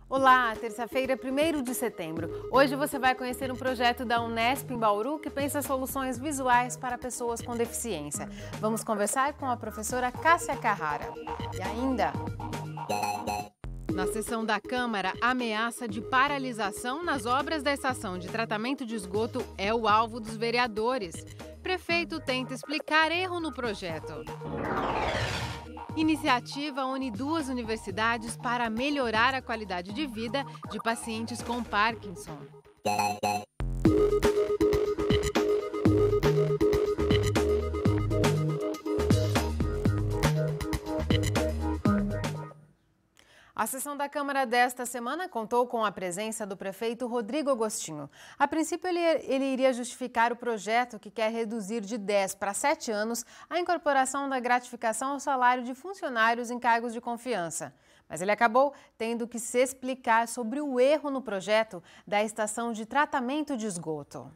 Olá, terça-feira, 1º de setembro. Hoje você vai conhecer um projeto da Unesp em Bauru que pensa soluções visuais para pessoas com deficiência. Vamos conversar com a professora Cássia Carrara. E ainda, na sessão da Câmara, a ameaça de paralisação nas obras da estação de tratamento de esgoto é o alvo dos vereadores. Prefeito tenta explicar erro no projeto. Iniciativa une 2 universidades para melhorar a qualidade de vida de pacientes com Parkinson. A sessão da Câmara desta semana contou com a presença do prefeito Rodrigo Agostinho. A princípio, ele iria justificar o projeto que quer reduzir de 10 para 7 anos a incorporação da gratificação ao salário de funcionários em cargos de confiança. Mas ele acabou tendo que se explicar sobre o erro no projeto da estação de tratamento de esgoto.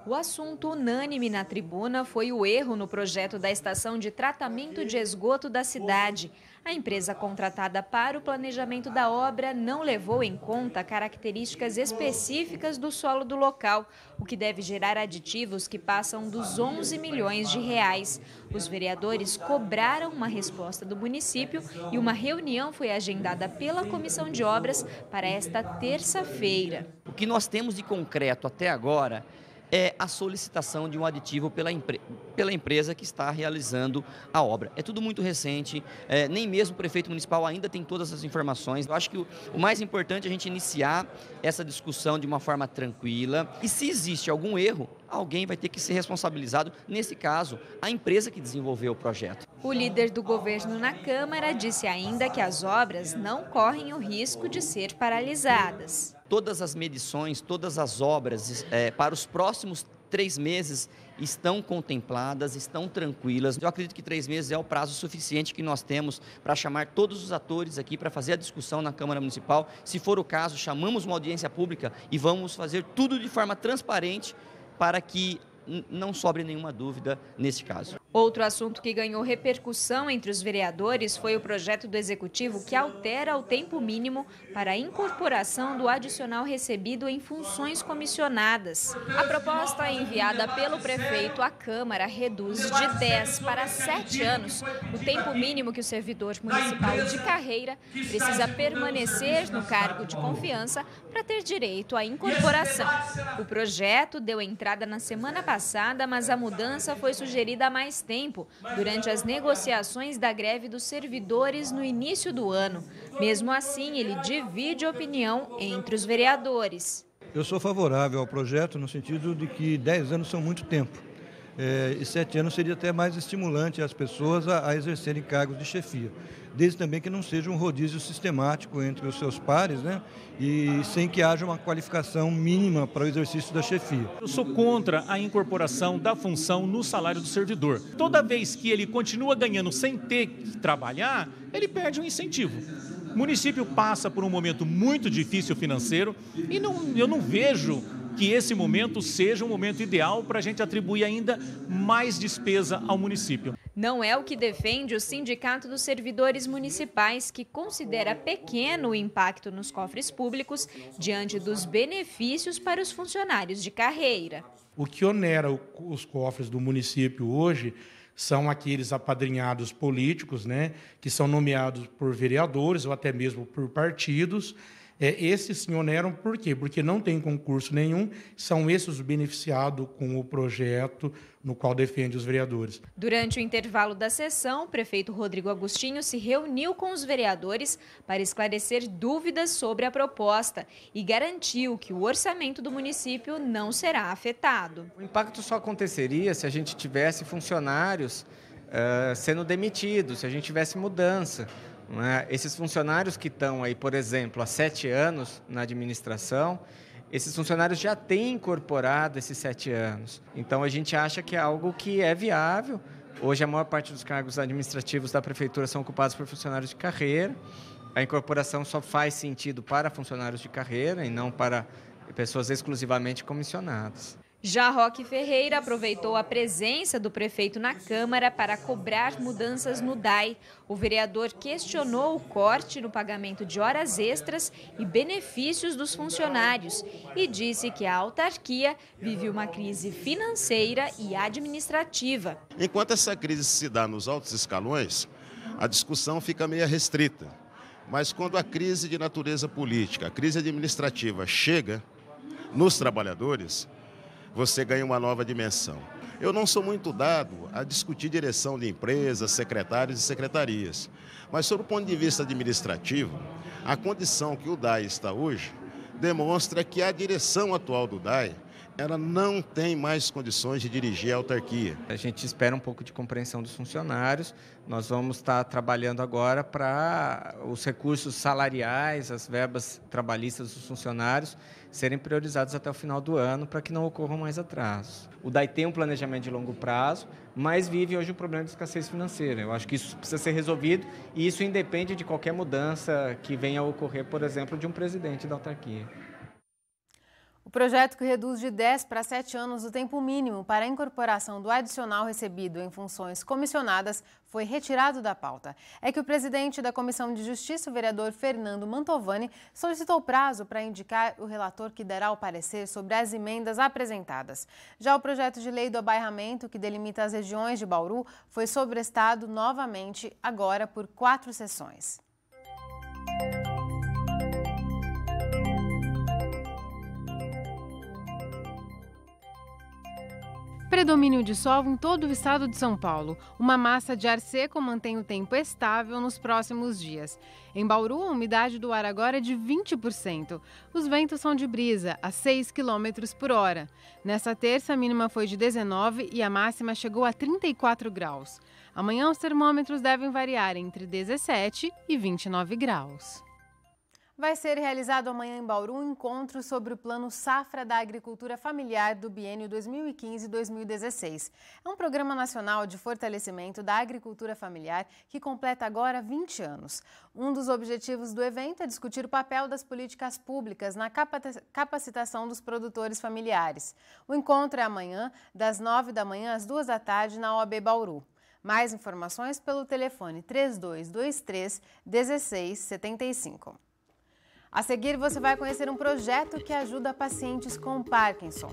O assunto unânime na tribuna foi o erro no projeto da estação de tratamento de esgoto da cidade. A empresa contratada para o planejamento da obra não levou em conta características específicas do solo do local, o que deve gerar aditivos que passam dos 11 milhões de reais. Os vereadores cobraram uma resposta do município e uma reunião foi agendada pela Comissão de Obras para esta terça-feira. O que nós temos de concreto até agora é a solicitação de um aditivo pela empresa que está realizando a obra. É tudo muito recente, nem mesmo o prefeito municipal ainda tem todas as informações. Eu acho que o mais importante é a gente iniciar essa discussão de uma forma tranquila e se existe algum erro, alguém vai ter que ser responsabilizado, nesse caso, a empresa que desenvolveu o projeto. O líder do governo na Câmara disse ainda que as obras não correm o risco de ser paralisadas. Todas as medições, todas as obras para os próximos 3 meses estão contempladas, estão tranquilas. Eu acredito que 3 meses é o prazo suficiente que nós temos para chamar todos os atores aqui para fazer a discussão na Câmara Municipal. Se for o caso, chamamos uma audiência pública e vamos fazer tudo de forma transparente para que não sobre nenhuma dúvida nesse caso. Outro assunto que ganhou repercussão entre os vereadores foi o projeto do Executivo que altera o tempo mínimo para a incorporação do adicional recebido em funções comissionadas. A proposta enviada pelo prefeito à Câmara reduz de 10 para 7 anos o tempo mínimo que o servidor municipal de carreira precisa permanecer no cargo de confiança para ter direito à incorporação. O projeto deu entrada na semana passada, mas a mudança foi sugerida há mais tempo, durante as negociações da greve dos servidores no início do ano. Mesmo assim, ele divide opinião entre os vereadores. Eu sou favorável ao projeto no sentido de que 10 anos são muito tempo. E 7 anos seria até mais estimulante as pessoas a exercerem cargos de chefia. Desde também que não seja um rodízio sistemático entre os seus pares, né? E sem que haja uma qualificação mínima para o exercício da chefia. Eu sou contra a incorporação da função no salário do servidor. Toda vez que ele continua ganhando sem ter que trabalhar, ele perde um incentivo. O município passa por um momento muito difícil financeiro e eu não vejo que esse momento seja um momento ideal para a gente atribuir ainda mais despesa ao município. Não é o que defende o Sindicato dos Servidores Municipais, que considera pequeno o impacto nos cofres públicos diante dos benefícios para os funcionários de carreira. O que onera os cofres do município hoje são aqueles apadrinhados políticos, né, que são nomeados por vereadores ou até mesmo por partidos. Esses se oneram por quê? Porque não tem concurso nenhum, são esses os beneficiados com o projeto no qual defende os vereadores. Durante o intervalo da sessão, o prefeito Rodrigo Agostinho se reuniu com os vereadores para esclarecer dúvidas sobre a proposta e garantiu que o orçamento do município não será afetado. O impacto só aconteceria se a gente tivesse funcionários sendo demitidos, se a gente tivesse mudança. Esses funcionários que estão aí, por exemplo, há 7 anos na administração, esses funcionários já têm incorporado esses 7 anos. Então, a gente acha que é algo que é viável. Hoje, a maior parte dos cargos administrativos da prefeitura são ocupados por funcionários de carreira. A incorporação só faz sentido para funcionários de carreira e não para pessoas exclusivamente comissionadas. Já Roque Ferreira aproveitou a presença do prefeito na Câmara para cobrar mudanças no DAI. O vereador questionou o corte no pagamento de horas extras e benefícios dos funcionários e disse que a autarquia vive uma crise financeira e administrativa. Enquanto essa crise se dá nos altos escalões, a discussão fica meio restrita. Mas quando a crise de natureza política, a crise administrativa chega nos trabalhadores, você ganha uma nova dimensão. Eu não sou muito dado a discutir direção de empresas, secretários e secretarias, mas sob o ponto de vista administrativo, a condição que o DAI está hoje demonstra que a direção atual do DAI ela não tem mais condições de dirigir a autarquia. A gente espera um pouco de compreensão dos funcionários. Nós vamos estar trabalhando agora para os recursos salariais, as verbas trabalhistas dos funcionários serem priorizados até o final do ano para que não ocorram mais atrasos. O DAI tem um planejamento de longo prazo, mas vive hoje um problema de escassez financeira. Eu acho que isso precisa ser resolvido e isso independe de qualquer mudança que venha a ocorrer, por exemplo, de um presidente da autarquia. O projeto que reduz de 10 para 7 anos o tempo mínimo para a incorporação do adicional recebido em funções comissionadas foi retirado da pauta. É que o presidente da Comissão de Justiça, o vereador Fernando Mantovani, solicitou prazo para indicar o relator que dará o parecer sobre as emendas apresentadas. Já o projeto de lei do abairramento, que delimita as regiões de Bauru, foi sobrestado novamente, agora por 4 sessões. Predomínio de sol em todo o estado de São Paulo. Uma massa de ar seco mantém o tempo estável nos próximos dias. Em Bauru, a umidade do ar agora é de 20%. Os ventos são de brisa, a 6 km por hora. Nesta terça, a mínima foi de 19 e a máxima chegou a 34 graus. Amanhã, os termômetros devem variar entre 17 e 29 graus. Vai ser realizado amanhã em Bauru um encontro sobre o Plano Safra da Agricultura Familiar do biênio 2015-2016. É um programa nacional de fortalecimento da agricultura familiar que completa agora 20 anos. Um dos objetivos do evento é discutir o papel das políticas públicas na capacitação dos produtores familiares. O encontro é amanhã, das 9 da manhã às 2 da tarde, na OAB Bauru. Mais informações pelo telefone 3223-1675. A seguir, você vai conhecer um projeto que ajuda pacientes com Parkinson.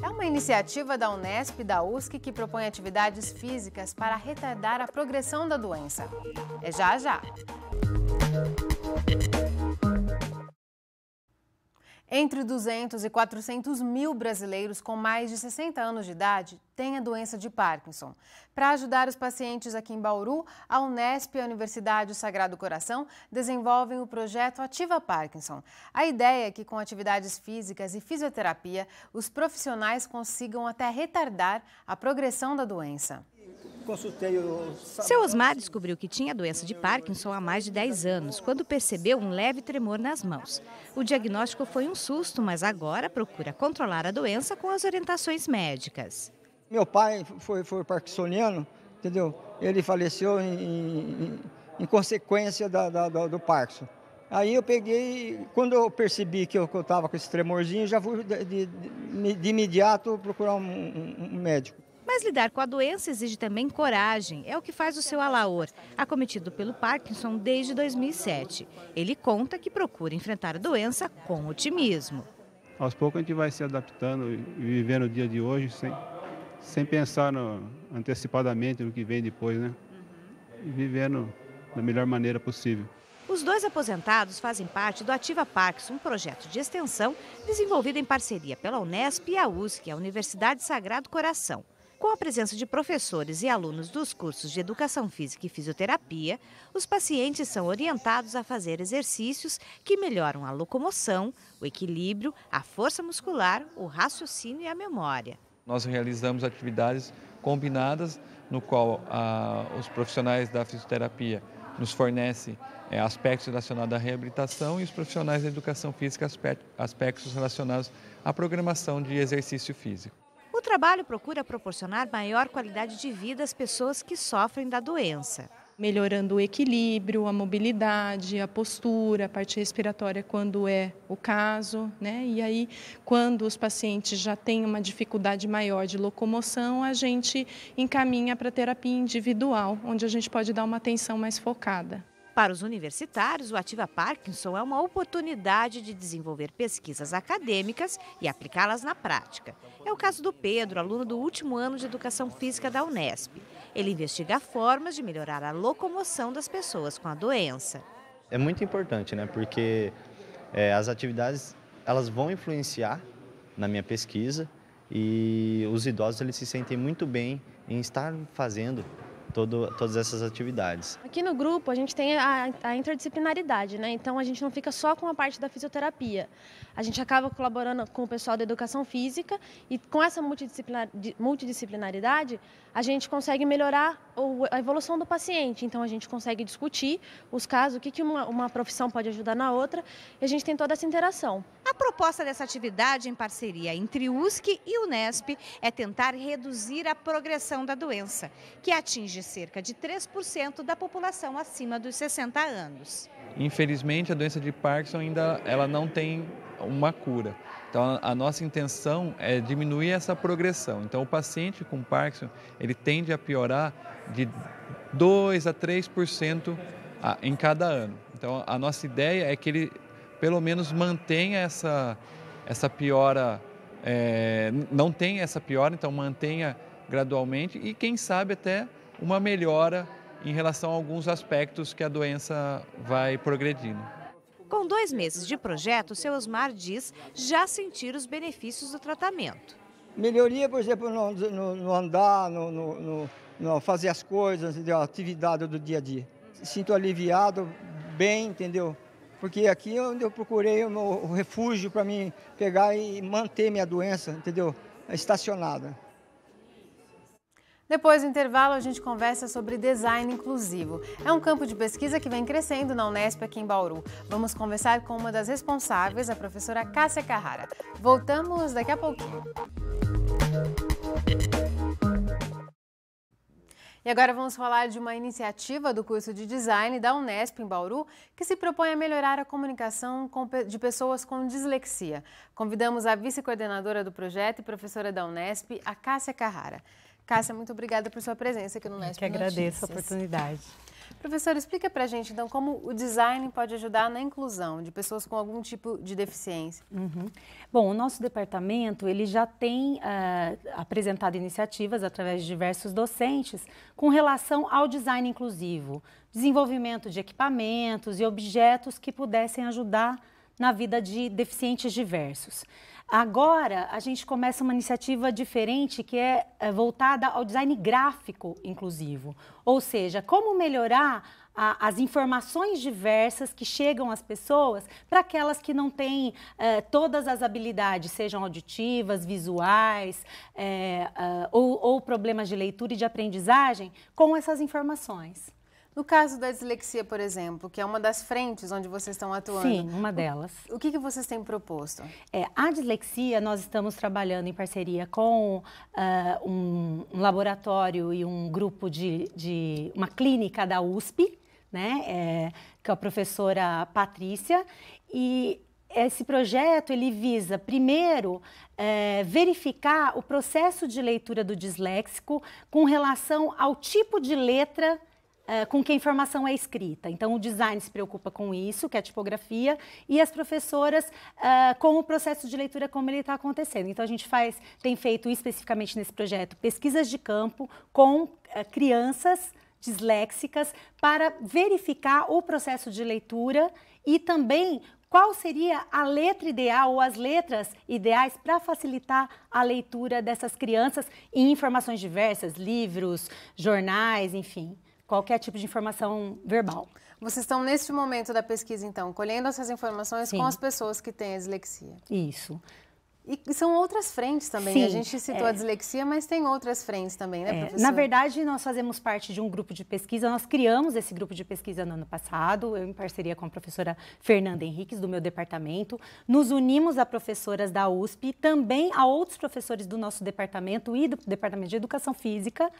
É uma iniciativa da Unesp e da USC que propõe atividades físicas para retardar a progressão da doença. É já já! Entre 200 e 400 mil brasileiros com mais de 60 anos de idade têm a doença de Parkinson. Para ajudar os pacientes aqui em Bauru, a Unesp e a Universidade Sagrado Coração desenvolvem o projeto Ativa Parkinson. A ideia é que com atividades físicas e fisioterapia, os profissionais consigam até retardar a progressão da doença. Seu Osmar descobriu que tinha a doença de Parkinson há mais de 10 anos, quando percebeu um leve tremor nas mãos. O diagnóstico foi um susto, mas agora procura controlar a doença com as orientações médicas. Meu pai foi parkinsoniano, entendeu? Ele faleceu em consequência do Parkinson. Aí eu peguei, quando eu percebi que eu estava com esse tremorzinho, já fui de imediato procurar um médico. Mas lidar com a doença exige também coragem. É o que faz o seu Alaor, acometido pelo Parkinson desde 2007. Ele conta que procura enfrentar a doença com otimismo. Aos poucos a gente vai se adaptando e vivendo o dia de hoje sem pensar antecipadamente no que vem depois, né? E vivendo da melhor maneira possível. Os dois aposentados fazem parte do Ativa Parkinson, um projeto de extensão desenvolvido em parceria pela Unesp e a USC, a Universidade Sagrado Coração. Com a presença de professores e alunos dos cursos de Educação Física e Fisioterapia, os pacientes são orientados a fazer exercícios que melhoram a locomoção, o equilíbrio, a força muscular, o raciocínio e a memória. Nós realizamos atividades combinadas, no qual os profissionais da fisioterapia nos fornecem aspectos relacionados à reabilitação e os profissionais da Educação Física aspectos relacionados à programação de exercício físico. O trabalho procura proporcionar maior qualidade de vida às pessoas que sofrem da doença. melhorando o equilíbrio, a mobilidade, a postura, a parte respiratória quando é o caso, né? E aí, quando os pacientes já têm uma dificuldade maior de locomoção, a gente encaminha para terapia individual, onde a gente pode dar uma atenção mais focada. Para os universitários, o Ativa Parkinson é uma oportunidade de desenvolver pesquisas acadêmicas e aplicá-las na prática. É o caso do Pedro, aluno do último ano de Educação Física da Unesp. Ele investiga formas de melhorar a locomoção das pessoas com a doença. É muito importante, né? Porque as atividades elas vão influenciar na minha pesquisa e os idosos eles se sentem muito bem em estar fazendo todas essas atividades. Aqui no grupo a gente tem a interdisciplinaridade, né? Então a gente não fica só com a parte da fisioterapia. A gente acaba colaborando com o pessoal da educação física e com essa multidisciplinaridade a gente consegue melhorar a evolução do paciente. Então a gente consegue discutir os casos, o que uma profissão pode ajudar na outra e a gente tem toda essa interação. A proposta dessa atividade em parceria entre USC e Unesp é tentar reduzir a progressão da doença, que atinge cerca de 3% da população acima dos 60 anos. Infelizmente, a doença de Parkinson ela não tem uma cura. Então, a nossa intenção é diminuir essa progressão. Então, o paciente com Parkinson, ele tende a piorar de 2 a 3% em cada ano. Então, a nossa ideia é que ele, pelo menos, mantenha essa piora, não tenha essa piora, então mantenha gradualmente e, quem sabe, até uma melhora em relação a alguns aspectos que a doença vai progredindo. Com 2 meses de projeto, o seu Osmar diz já sentir os benefícios do tratamento. Melhoria, por exemplo, no andar, no fazer as coisas, entendeu? A atividade do dia a dia. Sinto aliviado, bem, entendeu? Porque aqui é onde eu procurei o refúgio para mim pegar e manter minha doença, entendeu? Estacionada. Depois do intervalo, a gente conversa sobre design inclusivo. É um campo de pesquisa que vem crescendo na Unesp aqui em Bauru. Vamos conversar com uma das responsáveis, a professora Cássia Carrara. Voltamos daqui a pouquinho. E agora vamos falar de uma iniciativa do curso de design da Unesp em Bauru que se propõe a melhorar a comunicação de pessoas com dislexia. Convidamos a vice-coordenadora do projeto e professora da Unesp, a Cássia Carrara. Cássia, muito obrigada por sua presença aqui no Unesp Notícias. Eu que agradeço a oportunidade. Professora, explica pra gente, então, como o design pode ajudar na inclusão de pessoas com algum tipo de deficiência. Bom, o nosso departamento, ele já tem apresentado iniciativas através de diversos docentes com relação ao design inclusivo, desenvolvimento de equipamentos e objetos que pudessem ajudar na vida de deficientes diversos. Agora, a gente começa uma iniciativa diferente que é voltada ao design gráfico inclusivo, ou seja, como melhorar as informações diversas que chegam às pessoas para aquelas que não têm todas as habilidades, sejam auditivas, visuais ou problemas de leitura e de aprendizagem com essas informações. No caso da dislexia, por exemplo, que é uma das frentes onde vocês estão atuando. Sim, uma delas. O que vocês têm proposto? A dislexia, nós estamos trabalhando em parceria com um laboratório e um grupo de uma clínica da USP, né, que é a professora Patrícia, e esse projeto ele visa, primeiro, verificar o processo de leitura do disléxico com relação ao tipo de letra com que a informação é escrita. Então, o design se preocupa com isso, que é a tipografia, e as professoras com o processo de leitura, como ele está acontecendo. Então, a gente tem feito especificamente nesse projeto pesquisas de campo com crianças disléxicas para verificar o processo de leitura e também qual seria a letra ideal ou as letras ideais para facilitar a leitura dessas crianças em informações diversas, livros, jornais, enfim. Qualquer tipo de informação verbal. Vocês estão, neste momento da pesquisa, então, colhendo essas informações com as pessoas que têm a dislexia. Isso. E são outras frentes também. Sim, a gente citou a dislexia, mas tem outras frentes também, né, professora? Na verdade, nós fazemos parte de um grupo de pesquisa. Nós criamos esse grupo de pesquisa no ano passado, eu em parceria com a professora Fernanda Henriques, do meu departamento. Nos unimos a professoras da USP, também a outros professores do nosso departamento e do Departamento de Educação Física.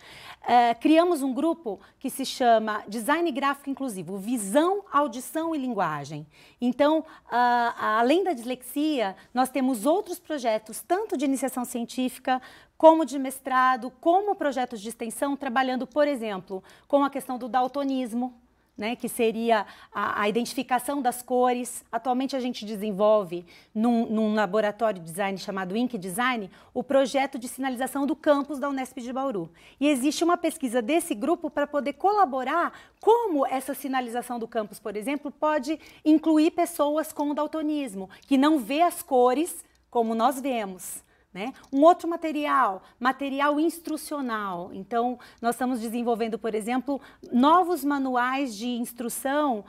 Criamos um grupo que se chama Design Gráfico Inclusivo, Visão, Audição e Linguagem. Então, além da dislexia, nós temos outros projetos, tanto de iniciação científica, como de mestrado, como projetos de extensão, trabalhando, por exemplo, com a questão do daltonismo, né, que seria a identificação das cores. Atualmente a gente desenvolve num laboratório de design chamado Ink Design o projeto de sinalização do campus da Unesp de Bauru. E existe uma pesquisa desse grupo para poder colaborar como essa sinalização do campus, por exemplo, pode incluir pessoas com daltonismo, que não vê as cores como nós vemos. Né? Um outro material instrucional. Então, nós estamos desenvolvendo, por exemplo, novos manuais de instrução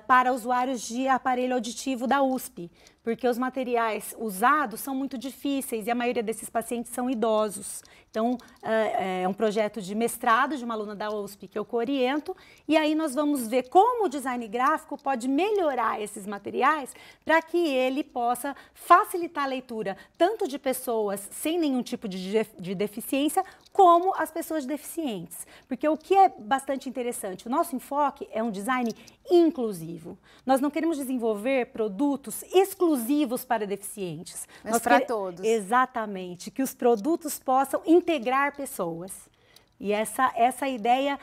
para usuários de aparelho auditivo da USP, porque os materiais usados são muito difíceis e a maioria desses pacientes são idosos. Então, é um projeto de mestrado de uma aluna da USP que eu cooriento, e aí nós vamos ver como o design gráfico pode melhorar esses materiais para que ele possa facilitar a leitura tanto de pessoas sem nenhum tipo de deficiência, como as pessoas deficientes. Porque o que é bastante interessante, o nosso enfoque é um design inclusivo. Nós não queremos desenvolver produtos exclusivos para deficientes. Mas para todos. Exatamente, que os produtos possam integrar pessoas. E essa ideia,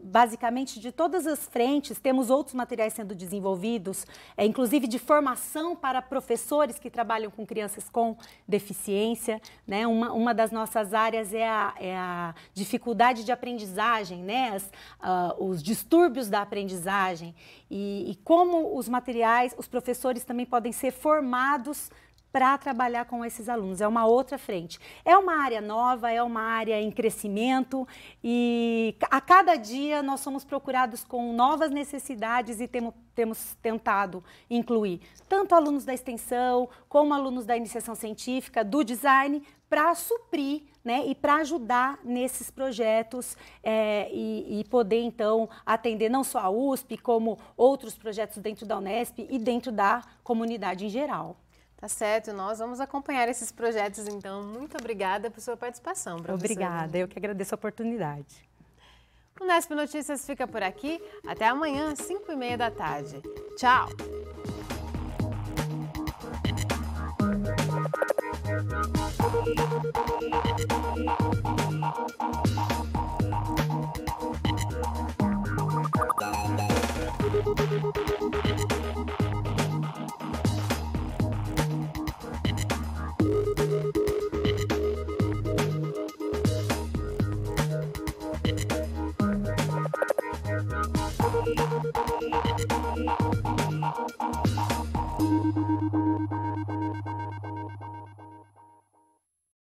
basicamente, de todas as frentes, temos outros materiais sendo desenvolvidos, inclusive de formação para professores que trabalham com crianças com deficiência, né? Uma das nossas áreas é a dificuldade de aprendizagem, né? Os distúrbios da aprendizagem e como os materiais, os professores também podem ser formados para trabalhar com esses alunos. É uma outra frente. É uma área nova, é uma área em crescimento e a cada dia nós somos procurados com novas necessidades e temos tentado incluir tanto alunos da extensão como alunos da iniciação científica, do design, para suprir, né, e para ajudar nesses projetos e poder, então, atender não só a USP, como outros projetos dentro da Unesp e dentro da comunidade em geral. Tá certo, nós vamos acompanhar esses projetos, então. Muito obrigada por sua participação, professora. Obrigada, eu que agradeço a oportunidade. O Unesp Notícias fica por aqui. Até amanhã, 5h30 da tarde. Tchau!